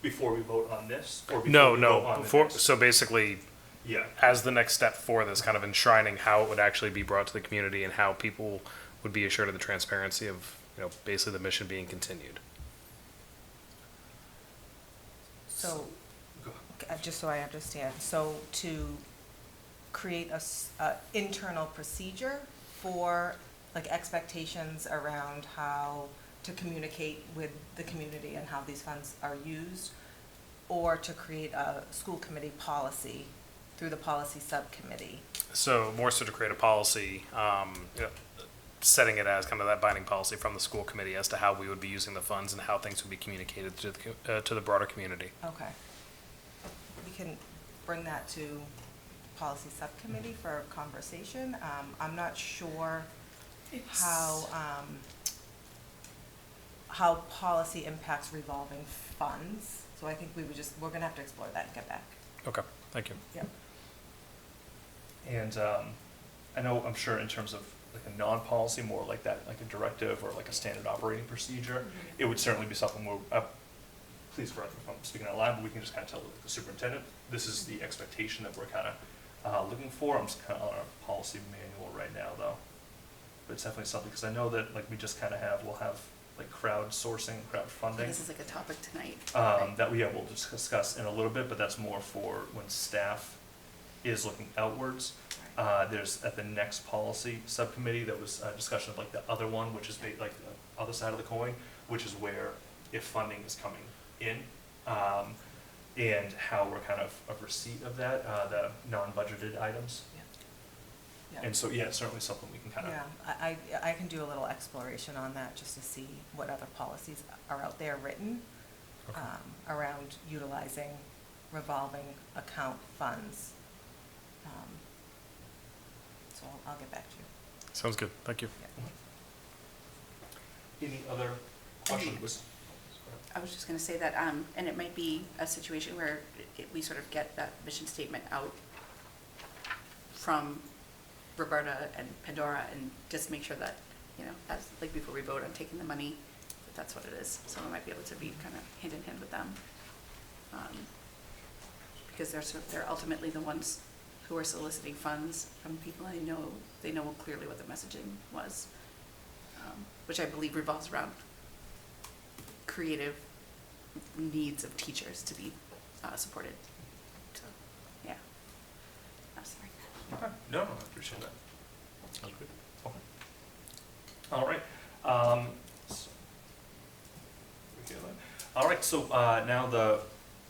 Before we vote on this? Or before No, we no. vote on the Before, next? so basically, Yeah. as the next step for this, kind of enshrining how it would actually be brought to the community and how people would be assured of the transparency of, basically the mission being continued. So, Go ahead. just so I understand, so to create a internal procedure for, like, expectations around how to communicate with the community and how these funds are used, or to create a school committee policy through the policy subcommittee? So more so to create a policy, setting it as kind of that binding policy from the school committee as to how we would be using the funds and how things would be communicated to the broader community. Okay. We can bring that to policy subcommittee for conversation. I'm not sure how policy impacts revolving funds. So I think we're gonna have to explore that and get back. Okay, thank you. Yep. And I'm sure in terms of like a non-policy, more like that, like a directive or like a standard operating procedure, it would certainly be something where, please correct me if I'm speaking out loud, but we can just kind of tell the superintendent, this is the expectation that we're kind of looking for. I'm just kind of on our policy manual right now, though. But it's definitely something, because I know that like we just kind of we'll have like crowdsourcing, crowdfunding. This is like a topic tonight. That will discuss in a little bit, but that's more for when staff is looking outwards. There's at the next policy subcommittee, that was a discussion of like the other one, which is like the other side of the coin, which is where if funding is coming in, and how we're kind of receipt of that, the non-budgeted items. Yeah. And so, yeah, it's certainly something we can kind of. Yeah, I can do a little exploration on that just to see what other policies are out there written around utilizing revolving account funds. So I'll get back to you. Sounds good, thank you. Any other questions? I was just gonna say that, and it might be a situation where we sort of get that mission statement out from Roberta and Pandora, and just make sure that, as, like, before we vote on taking the money, that's what it is. So we might be able to be kind of hand in hand with them. Because they're ultimately the ones who are soliciting funds from people, and they know clearly what the messaging was, which I believe revolves around creative needs of teachers to be supported. So, yeah. I'm sorry. Okay. No, I appreciate that. Sounds good. Okay. All right. All right, so now the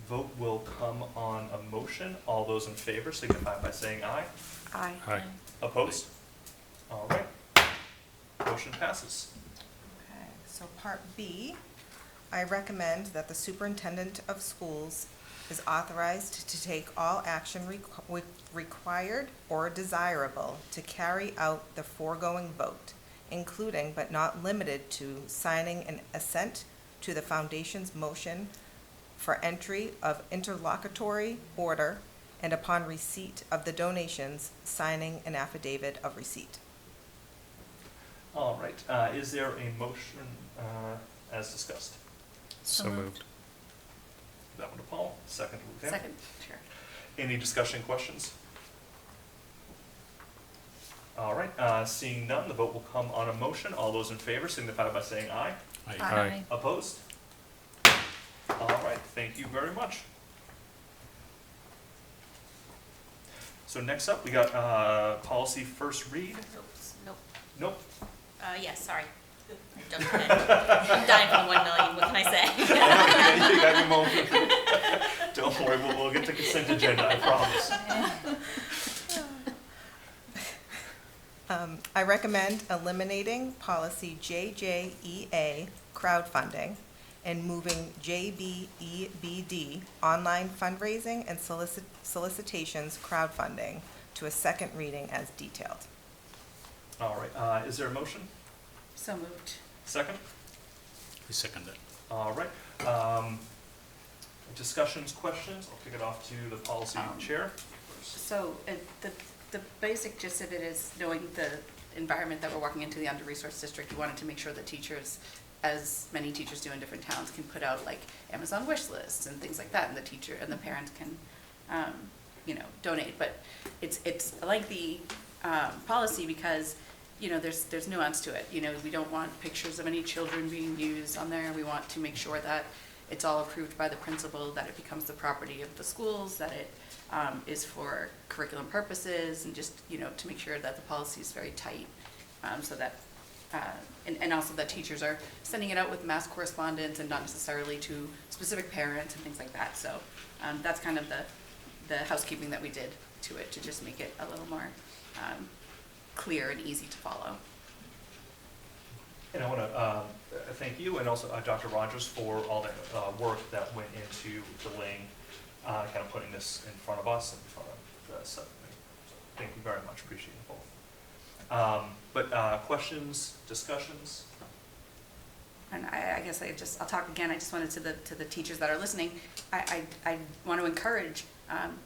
vote will come on a motion. All those in favor signify by saying aye. Aye. Aye. Opposed? All right. Motion passes. Okay, so part B, I recommend that the superintendent of schools is authorized to take all action required or desirable to carry out the foregoing vote, including but not limited to signing an assent to the foundation's motion for entry of interlocutory order, and upon receipt of the donations, signing an affidavit of receipt. All right, is there a motion as discussed? So moved. That one to Paul, second to Luann. Second, sure. Any discussion, questions? All right, seeing none, the vote will come on a motion. All those in favor signify by saying aye. Aye. Opposed? All right, thank you very much. So next up, we got policy first read. Oops, nope. Nope. Yes, sorry. I'm dying for the 1 million, what can I say? You got your motion. Don't worry, we'll get to consent agenda, I promise. I recommend eliminating policy JJEA, crowdfunding, and moving JBEBD, online fundraising and solicitations crowdfunding, to a second reading as detailed. All right, is there a motion? So moved. Second? I second that. All right. Discussions, questions? I'll kick it off to the policy chair. So the basic gist of it is knowing the environment that we're walking into, the under-resourced district. We wanted to make sure that teachers, as many teachers do in different towns, can put out like Amazon wish lists and things like that, and the teacher and the parents can, donate. But it's a lengthy policy because there's nuance to it. We don't want pictures of any children being used on there. We want to make sure that it's all approved by the principal, that it becomes the property of the schools, that it is for curriculum purposes, and just, to make sure that the policy is very tight, so that, and also that teachers are sending it out with mass correspondence and not necessarily to specific parents and things like that. So that's kind of the housekeeping that we did to it, to just make it a little more clear and easy to follow. And I want to thank you and also Dr. Rogers for all the work that went into delaying, kind of putting this in front of us and in front of the subcommittee. So thank you very much. Appreciate it both. But questions, discussions? And I guess I'll talk again. I just wanted to the teachers that are listening. I want to encourage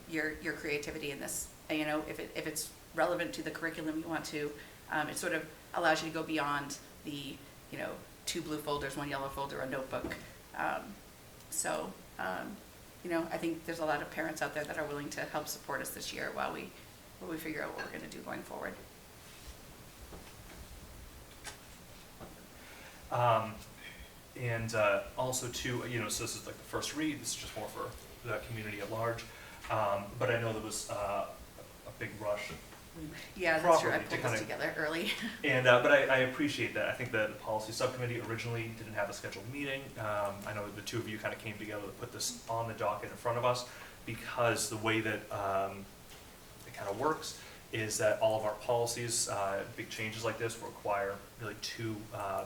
your creativity in this. If it's relevant to the curriculum you want to, it sort of allows you to go beyond the 2 blue folders, 1 yellow folder, a notebook. I think there's a lot of parents out there that are willing to help support us this year while we figure out what we're going to do going forward. Also too, so this is like the first read. This is just more for the community at large. But I know there was a big rush. Yeah, that's true. I Properly to pulled this kinda- together early. But I appreciate that. I think the policy subcommittee originally didn't have a scheduled meeting. I know the two of you kind of came together to put this on the docket in front of us because the way that it kind of works is that all of our policies, big changes like this require really 2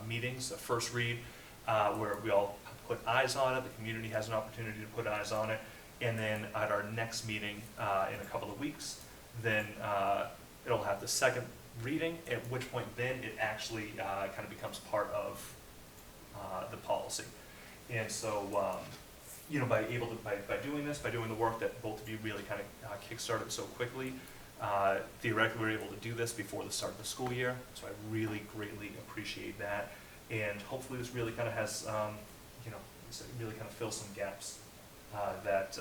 meetings. A first read where we all put eyes on it, the community has an opportunity to put eyes on it, and then at our next meeting in a couple of weeks, then it'll have the second reading, at which point then it actually kind of becomes part of the policy. And so, by doing this, by doing the work that both of you really kind of kickstarted so quickly, theoretically we're able to do this before the start of the school year. So I really greatly appreciate that. And hopefully this really kind of has, really kind of fills some gaps that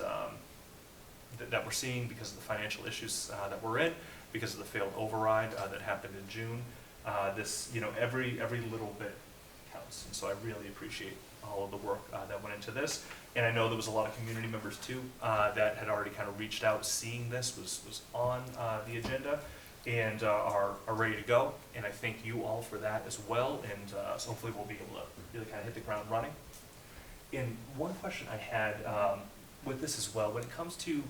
we're seeing because of the financial issues that we're in, because of the failed override that happened in June. Every little bit counts, and so I really appreciate all of the work that went into this. And I know there was a lot of community members too that had already kind of reached out, seeing this was on the agenda, and are ready to go. And I thank you all for that as well. And so hopefully we'll be able to really kind of hit the ground running. And one question I had with this as well, when it comes to,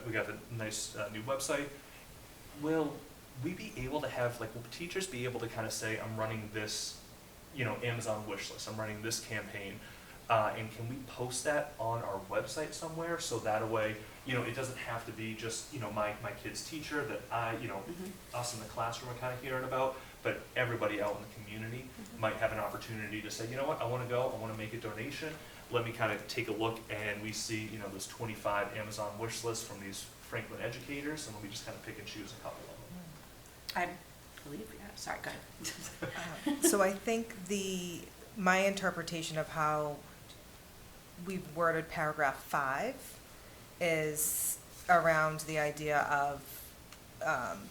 we got the nice new website, will we be able to have, will teachers be able to kind of say, I'm running this, Amazon wish list, I'm running this campaign, and can we post that on our website somewhere, so that way, it doesn't have to be just, my kid's teacher that us in the classroom are kind of hearing about, but everybody out in the community might have an opportunity to say, you know what, I want to go, I want to make a donation, let me kind of take a look, and we see, there's 25 Amazon wish lists from these Franklin educators, and let me just kind of pick and choose a couple of them. I believe, sorry, go ahead. So I think my interpretation of how we've worded paragraph 5 is around the idea of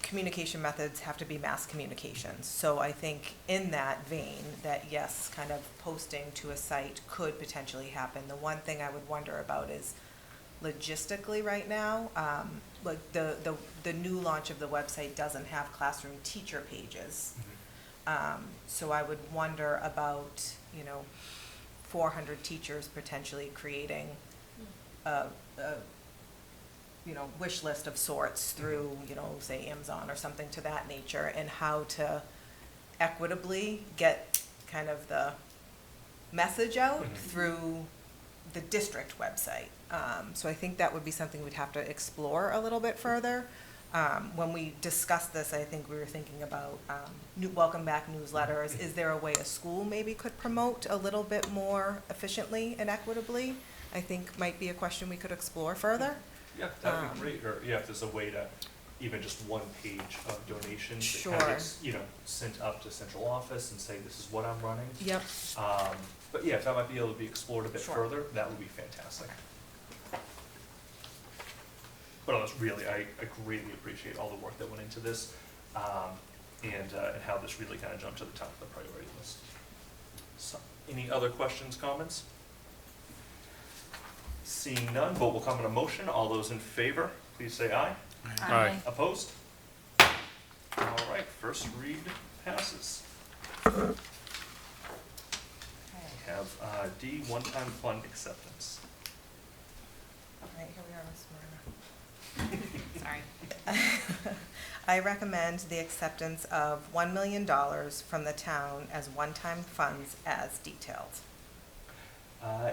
communication methods have to be mass communications. So I think in that vein, that yes, kind of posting to a site could potentially happen. The one thing I would wonder about is logistically right now, the new launch of the website doesn't have classroom teacher pages. So I would wonder about, 400 teachers potentially creating a wish list of sorts through, say Amazon or something to that nature, and how to equitably get kind of the message out through the district website. So I think that would be something we'd have to explore a little bit further. When we discussed this, I think we were thinking about welcome back newsletters. Is there a way a school maybe could promote a little bit more efficiently and equitably? I think might be a question we could explore further. Yeah, that would be great. Or if there's a way to, even just one page of donations that Sure. kind of gets, sent up to central office and say, this is what I'm running. Yep. But yeah, if that might be able to be explored a bit Sure. further, that would be fantastic. But I greatly appreciate all the work that went into this, and how this really kind of jumped to the top of the priority list. So, any other questions, comments? Seeing none, vote will come in a motion. All those in favor, please say aye. Aye. Opposed? All right, first read passes. We have D, one-time fund acceptance. All right, here we are, Ms. Sorry. Marina. I recommend the acceptance of $1 million from the town as one-time funds as detailed.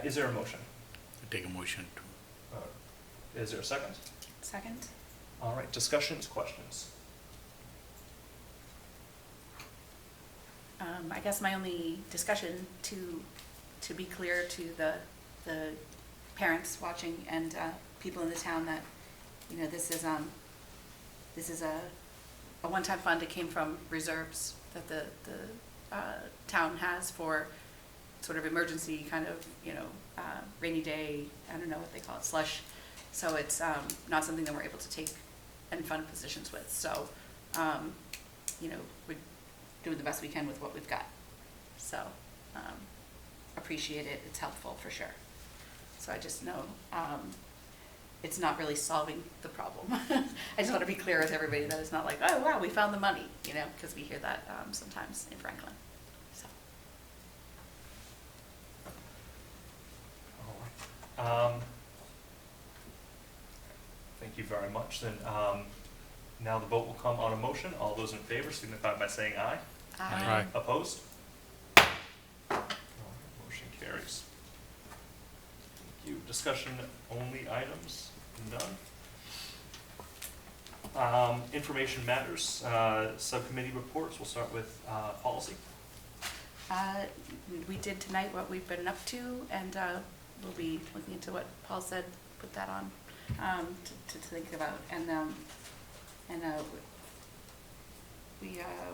Is there a motion? Take a motion to. Is there a second? Second? All right, discussions, questions? I guess my only discussion to be clear to the parents watching and people in the town that, this is a one-time fund. It came from reserves that the town has for sort of emergency kind of, rainy day, I don't know what they call it, slush. So it's not something that we're able to take and fund positions with. So, we're doing the best we can with what we've got. So, appreciate it. It's helpful for sure. So I just know it's not really solving the problem. I just want to be clear with everybody that it's not like, oh, wow, we found the money, because we hear that sometimes in Franklin. So. All right. Thank you very much. Then now the vote will come on a motion. All those in favor signify by saying aye. Aye. Opposed? All right, motion carries. Thank you. Discussion only items? None. Information matters. Subcommittee reports. We'll start with policy. We did tonight what we've been up to, and we'll be looking into what Paul said, put that on to think about. And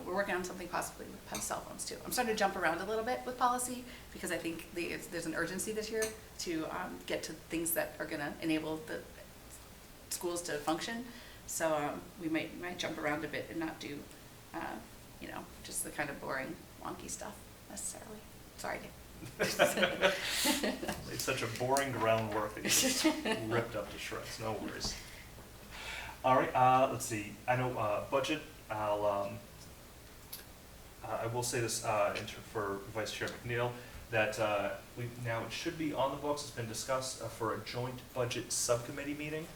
we're working on something possibly with cell phones too. I'm starting to jump around a little bit with policy because I think there's an urgency this year to get to things that are going to enable the schools to function. So we might jump around a bit and not do, just the kind of boring, wonky stuff necessarily. Sorry, Dave. It's such a boring groundwork that you just ripped up to shreds. No worries. All right. Let's see. I know budget. I will say this for Vice Chair McNeil that it should be on the books. It's been discussed for a joint budget subcommittee meeting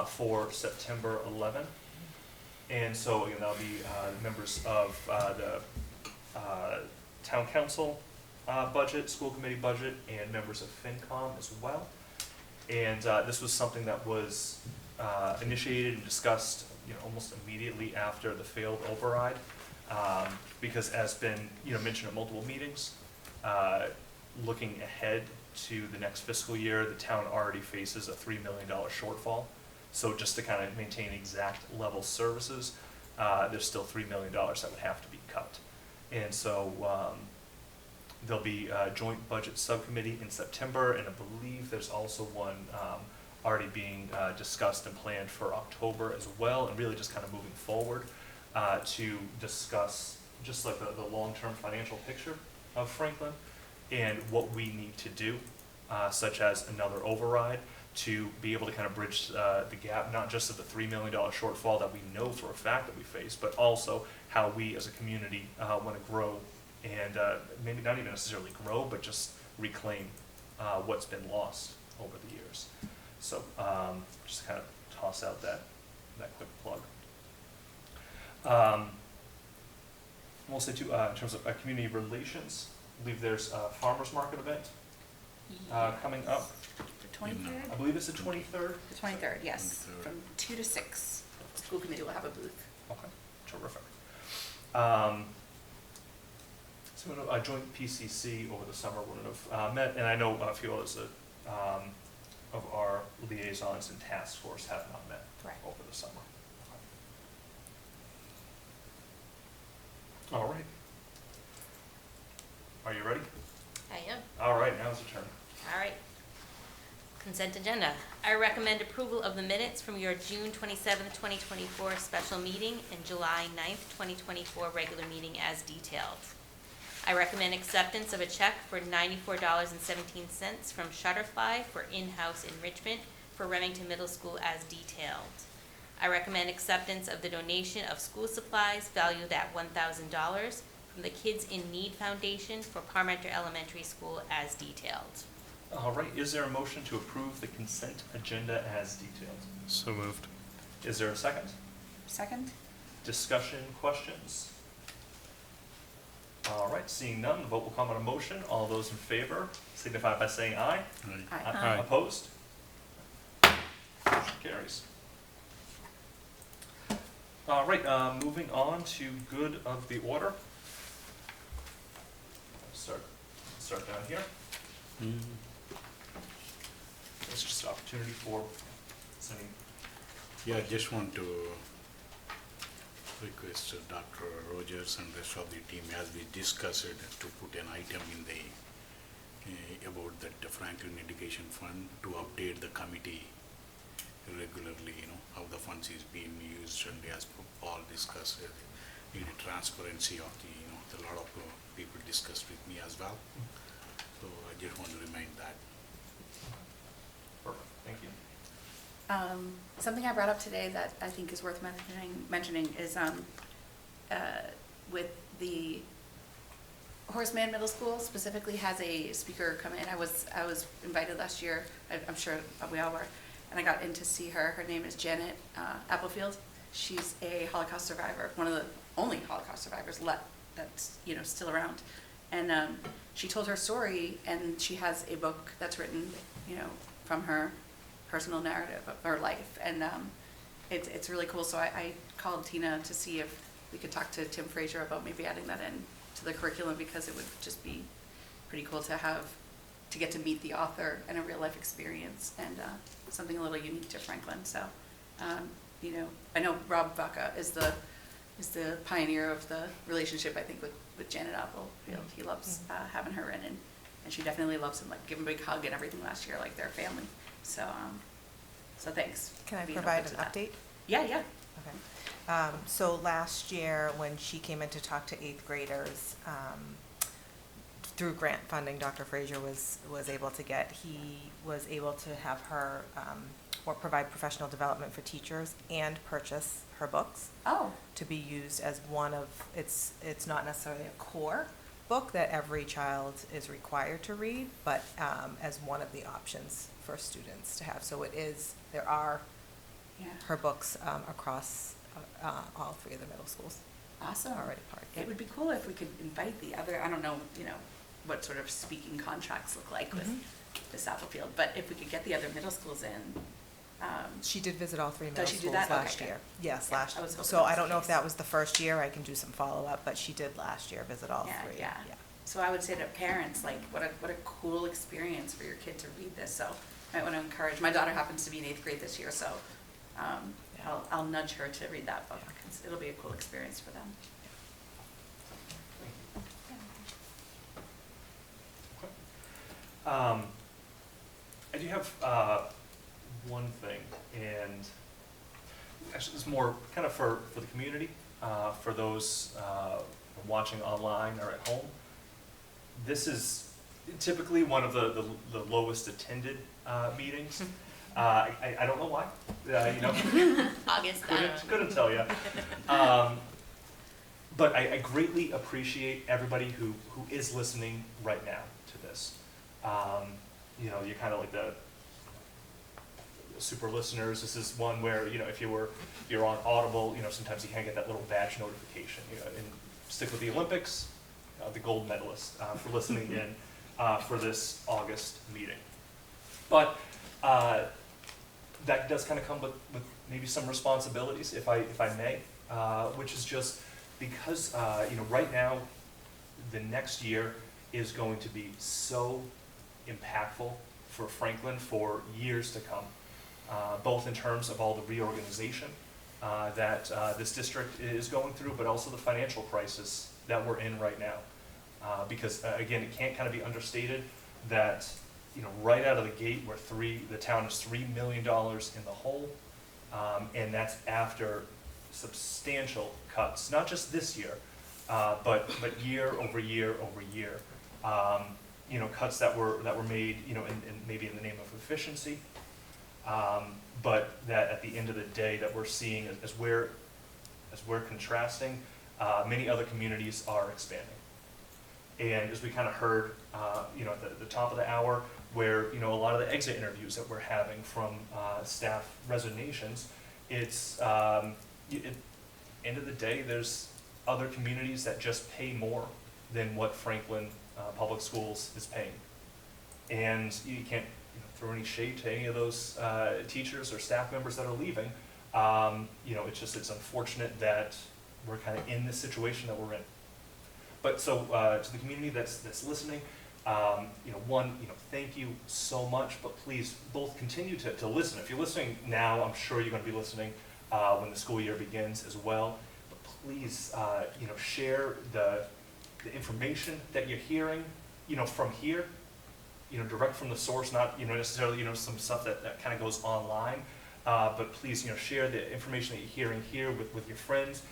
for September 11th. And so again, that'll be members of the town council budget, school committee budget, and members of FinCom as well. And this was something that was initiated and discussed almost immediately after the failed override, because as been mentioned at multiple meetings, looking ahead to the next fiscal year, the town already faces a $3 million shortfall. So just to kind of maintain exact level services, there's still $3 million that would have to be cut. And so there'll be a joint budget subcommittee in September, and I believe there's also one already being discussed and planned for October as well, and really just kind of moving forward to discuss just like the long-term financial picture of Franklin and what we need to do, such as another override, to be able to kind of bridge the gap, not just of the $3 million shortfall that we know for a fact that we face, but also how we as a community want to grow and maybe not even necessarily grow, but just reclaim what's been lost over the years. So just kind of toss out that quick plug. We'll say too, in terms of community relations, I believe there's a farmer's market event coming up. The 23rd? I believe it's the 23rd. The 23rd, yes, 23rd. from 2 to 6. School committee will have a booth. Okay, terrific. So a joint PCC over the summer wouldn't have met, and I know a few others of our liaisons and task force have not met Correct. over the summer. Okay. All right. Are you ready? I am. All right, now's your turn. All right. Consent agenda. I recommend approval of the minutes from your June 27th, 2024 special meeting and July 9th, 2024 regular meeting as detailed. I recommend acceptance of a check for $94.17 from Shutterfly for in-house enrichment for Remington Middle School as detailed. I recommend acceptance of the donation of school supplies valued at $1,000 from the Kids in Need Foundation for Parmenter Elementary School as detailed. All right, is there a motion to approve the consent agenda as detailed? So moved. Is there a second? Second? Discussion, questions? All right, seeing none, the vote will come on a motion. All those in favor signify by saying aye. Right. Aye. Aye. Opposed? Motion carries. All right, moving on to good of the order. Start down here. Mm. It's just an opportunity for any. Yeah, I just want to request Dr. Rogers and rest of the team, as we discussed it, to put an item in the about that Franklin Education Fund to update the committee regularly, how the funds is being used, and as Paul discussed, need a transparency of the, a lot of people discussed with me as well. So I just want to remind that. Perfect, thank you. Something I brought up today that I think is worth mentioning is with the Horace Mann Middle School specifically has a speaker come in. I was invited last year. I'm sure we all were, and I got in to see her. Her name is Janet Applefield. She's a Holocaust survivor, one of the only Holocaust survivors that's still around. And she told her story, and she has a book that's written, from her personal narrative of her life, and it's really cool. So I called Tina to see if we could talk to Tim Frazier about maybe adding that in to the curriculum, because it would just be pretty cool to get to meet the author and a real life experience, and something a little unique to Franklin. So I know Rob Baca is the pioneer of the relationship, I think, with Janet Applefield. He loves having her in, and she definitely loves him, like give him a big hug and everything last year, like they're family. So thanks. Can I for being provide open an to that. update? Yeah. Okay. So last year, when she came in to talk to 8th graders, through grant funding, Dr. Frazier was able to have her or provide professional development for teachers and purchase her books Oh, to be used as one of, it's not necessarily a core book that every child is required to read, but as one of the options for students to have. So there are yeah. her books across all 3 of the middle schools Awesome. already part. It would be cool if we could invite the other, I don't know, what sort of speaking contracts look like with Miss Applefield, but if we could get the other middle schools in. She did visit all 3 middle Does she do schools that? Okay, last good. year. Yes, Yeah, last I year. was hoping So that I was don't the know if case. that was the first year. I can do some follow-up, but she did last year visit all 3. Yeah. So I would say to parents, like, what a cool experience for your kid to read this. So I want to encourage, my daughter happens to be in 8th grade this year, so I'll nudge her to read that book. It'll be a cool experience for them. I do have one thing, and actually it's more kind of for the community, for those watching online or at home. This is typically one of the lowest attended meetings. I don't know why, August, I don't know. couldn't tell you. But I greatly appreciate everybody who is listening right now to this. You're kind of like the super listeners. This is one where, if you're on Audible, sometimes you can't get that little badge notification, and stick with the Olympics, the gold medalist, for listening in for this August meeting. But that does kind of come with maybe some responsibilities, if I may, which is just because, right now, the next year is going to be so impactful for Franklin for years to come, both in terms of all the reorganization that this district is going through, but also the financial crisis that we're in right now. Because again, it can't kind of be understated that right out of the gate, the town is $3 million in the hole, and that's after substantial cuts, not just this year, but year over year over year. Cuts that were made, in maybe in the name of efficiency, but that at the end of the day that we're seeing as we're contrasting, many other communities are expanding. And as we kind of heard, at the top of the hour, where a lot of the exit interviews that we're having from staff resignations, it's end of the day, there's other communities that just pay more than what Franklin Public Schools is paying, and you can't throw any shade to any of those teachers or staff members that are leaving. It's unfortunate that we're kind of in this situation that we're in. But so to the community that's listening, thank you so much, but please both continue to listen. If you're listening now, I'm sure you're going to be listening when the school year begins as well. But please, share the information that you're hearing, from here, direct from the source, not, necessarily, some stuff that kind of goes online. But please, share the information that you're hearing here with your friends.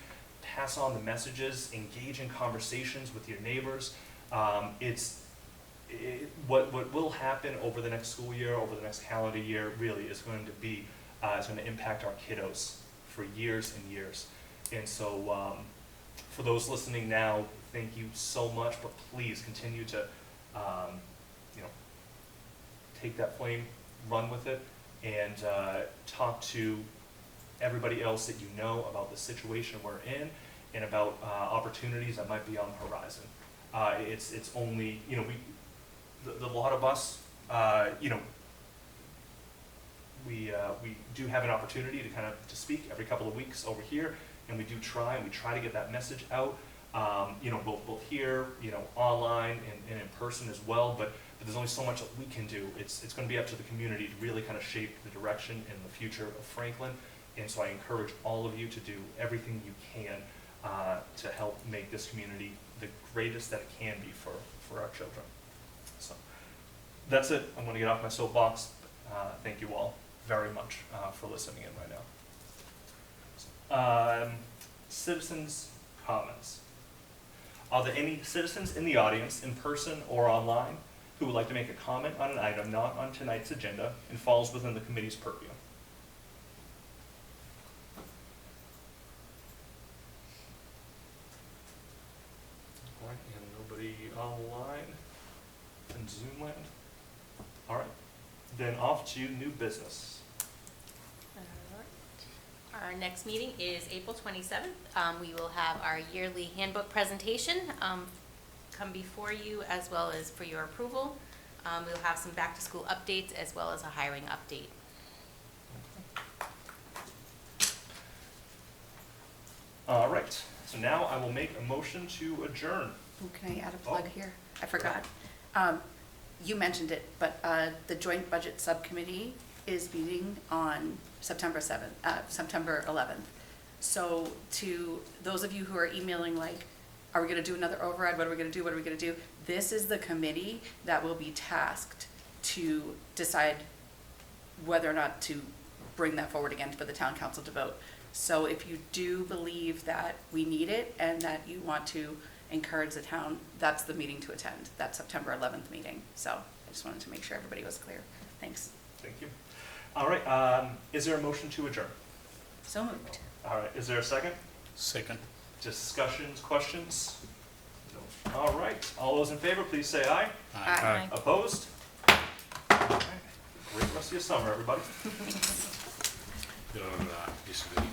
Pass on the messages, engage in conversations with your neighbors. What will happen over the next school year, over the next calendar year, really is going to be, it's going to impact our kiddos for years and years. And so for those listening now, thank you so much, but please continue to, take that flame, run with it, and talk to everybody else that you know about the situation we're in and about opportunities that might be on the horizon. It's only, the lot of us, we do have an opportunity to kind of to speak every couple of weeks over here, and we try to get that message out, both here, online and in person as well, but there's only so much that we can do. It's going to be up to the community to really kind of shape the direction and the future of Franklin. And so I encourage all of you to do everything you can to help make this community the greatest that it can be for our children. So that's it. I'm going to get off my soapbox. Thank you all very much for listening in right now. Citizens' comments. Are there any citizens in the audience, in person or online, who would like to make a comment on an item not on tonight's agenda and falls within the committee's purview? All right, and nobody online in Zoom land? All right, then off to new business. Our next meeting is April 27th. We will have our yearly handbook presentation come before you as well as for your approval. We'll have some back-to-school updates as well as a hiring update. All right, so now I will make a motion to adjourn. Oh, can I add a plug Oh. here? I forgot. You mentioned it, but the Joint Budget Subcommittee is meeting on September 11th. So to those of you who are emailing like, are we going to do another override? What are we going to do? What are we going to do? This is the committee that will be tasked to decide whether or not to bring that forward again for the town council to vote. So if you do believe that we need it and that you want to encourage the town, that's the meeting to attend, that September 11th meeting. So I just wanted to make sure everybody was clear. Thanks. Thank you. All right, is there a motion to adjourn? So moved. All right, is there a second? Second. Discussions, questions? No. All right, all those in favor, please say aye. Aye. Opposed? All right. Great rest of your summer, everybody. There are, it's very